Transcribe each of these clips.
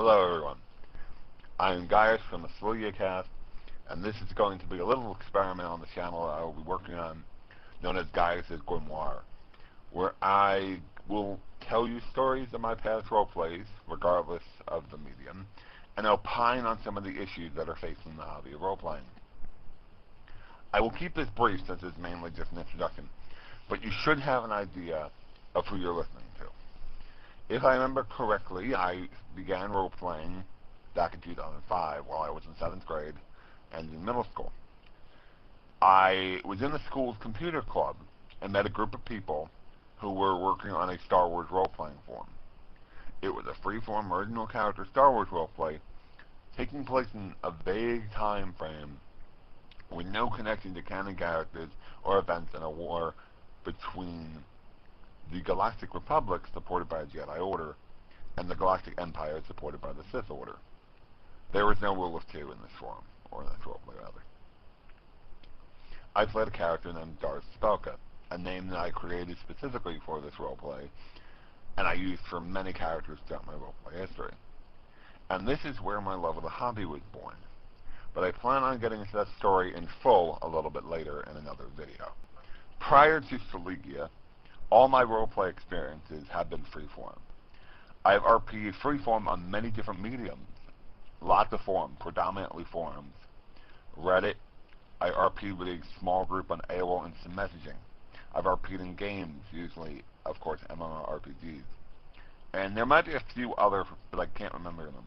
Hello everyone, I'm Gaius from the Saligia cast, and this is going to be a little experiment on the channel I will be working on, known as Gaius Grimoire, where I will tell you stories of my past roleplays, regardless of the medium, and opine on some of the issues that are facing the hobby of roleplaying. I will keep this brief since it's mainly just an introduction, but you should have an idea of who you're listening to. If I remember correctly, I began role-playing back in 2005 while I was in 7th grade and in middle school. I was in the school's computer club and met a group of people who were working on a Star Wars role-playing forum. It was a free-form original character Star Wars role-play taking place in a vague time frame with no connection to canon characters or events in a war between the Galactic Republic, supported by the Jedi Order, and the Galactic Empire, supported by the Sith Order. There was no rule of two in this forum, or in this roleplay, rather. I played a character named Darth Spelka, a name that I created specifically for this roleplay, and I used for many characters throughout my roleplay history. And this is where my love of the hobby was born. But I plan on getting into that story in full a little bit later in another video. Prior to Saligia, all my roleplay experiences have been freeform. I have RP'd freeform on many different mediums. Lots of forums, predominantly forums. Reddit. I RP'd with a small group on AOL Instant Messaging. I've RP'd in games, usually, of course, MMORPGs. And there might be a few others, but I can't remember them.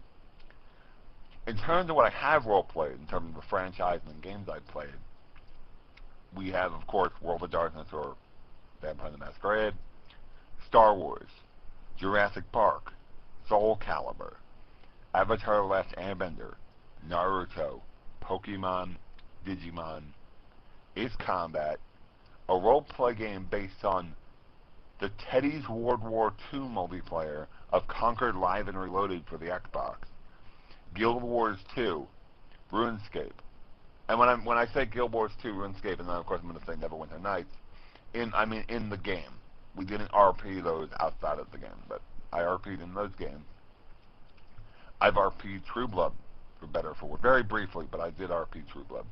In terms of what I have roleplayed, in terms of the franchise and games I've played, we have, of course, World of Darkness or Vampire the Masquerade, Star Wars, Jurassic Park, Soul Calibur, Avatar The Last Airbender, Naruto, Pokemon, Digimon, Ace Combat, a role-play game based on the Teddy's World War II multiplayer of Conquered Live and Reloaded for the Xbox, Guild Wars 2, RuneScape. And when I say Guild Wars 2, RuneScape, and then of course I'm going to say Neverwinter Nights, I mean in the game. We didn't RP those outside of the game, but I RP'd in those games. I've RP'd True Blood, for better or for worse. Very briefly, but I did RP True Blood.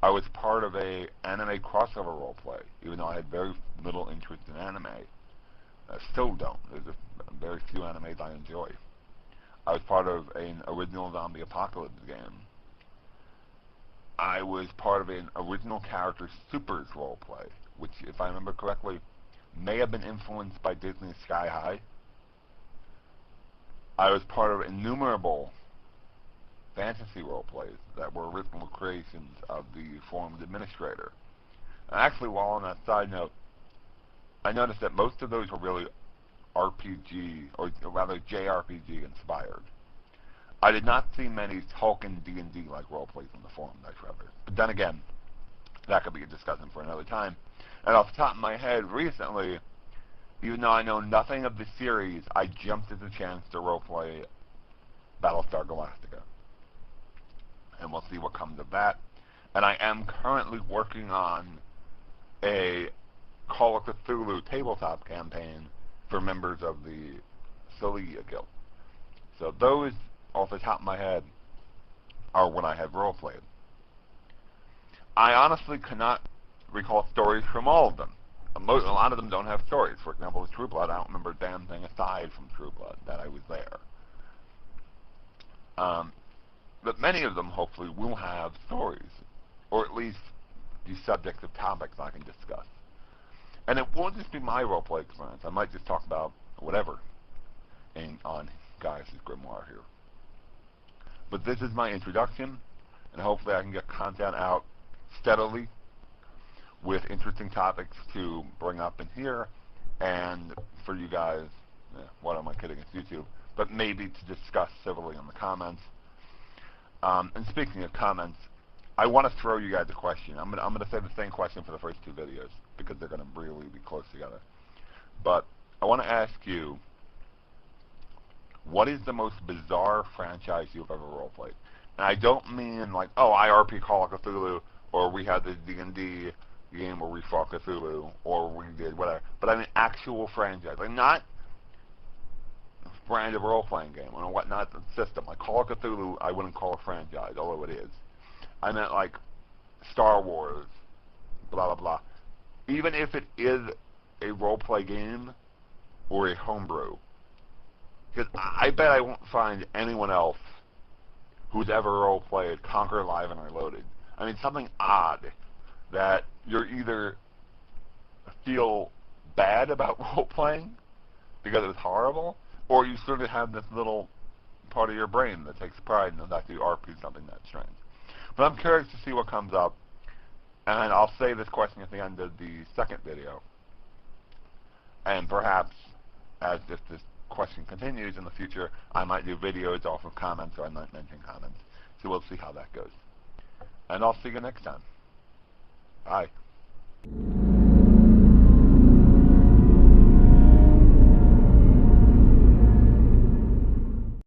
I was part of a anime crossover roleplay, even though I had very little interest in anime. I still don't. There's very few animes I enjoy. I was part of an original zombie apocalypse game. I was part of an original character Supers roleplay, which, if I remember correctly, may have been influenced by Disney's Sky High. I was part of innumerable fantasy roleplays that were original creations of the forum's administrator. And actually, while on that side note, I noticed that most of those were really RPG, or rather JRPG inspired. I did not see many Tolkien D&D-like roleplays on the forum, rather. But then again, that could be a discussion for another time. And off the top of my head, recently, even though I know nothing of the series, I jumped at the chance to roleplay Battlestar Galactica. And we'll see what comes of that. And I am currently working on a Call of Cthulhu tabletop campaign for members of the Saligia Guild. So those, off the top of my head, are what I have roleplayed. I honestly cannot recall stories from all of them. A lot of them don't have stories. For example, with True Blood, I don't remember a damn thing aside from True Blood that I was there. But many of them, hopefully, will have stories, or at least the subjects of topics I can discuss. And it won't just be my roleplay experience. I might just talk about whatever on Gaius Grimoire here. But this is my introduction, and hopefully I can get content out steadily with interesting topics to bring up in here, and for you guys, what am I kidding, it's YouTube, but maybe to discuss civilly in the comments. And speaking of comments, I want to throw you guys a question. I'm gonna say the same question for the first two videos, because they're going to really be close together. But I want to ask you, what is the most bizarre franchise you've ever roleplayed? And I don't mean like, oh, I RP Call of Cthulhu, or we had this D&D game where we fought Cthulhu, or we did whatever. But I mean actual franchise. Like, not brand of role-playing game, or whatnot system. Like Call of Cthulhu, I wouldn't call a franchise, although it is. I meant like Star Wars, blah, blah, blah. Even if it is a role-play game or a homebrew, because I bet I won't find anyone else who's ever role-played Conquer Live and Reloaded. I mean, something odd that you're either feel bad about role-playing because it was horrible, or you sort of have this little part of your brain that takes pride in the fact that you RP something that strange. But I'm curious to see what comes up, and I'll save this question at the end of the second video. And perhaps, as if this question continues in the future, I might do videos off of comments, or I might mention comments. So we'll see how that goes. And I'll see you next time. Bye.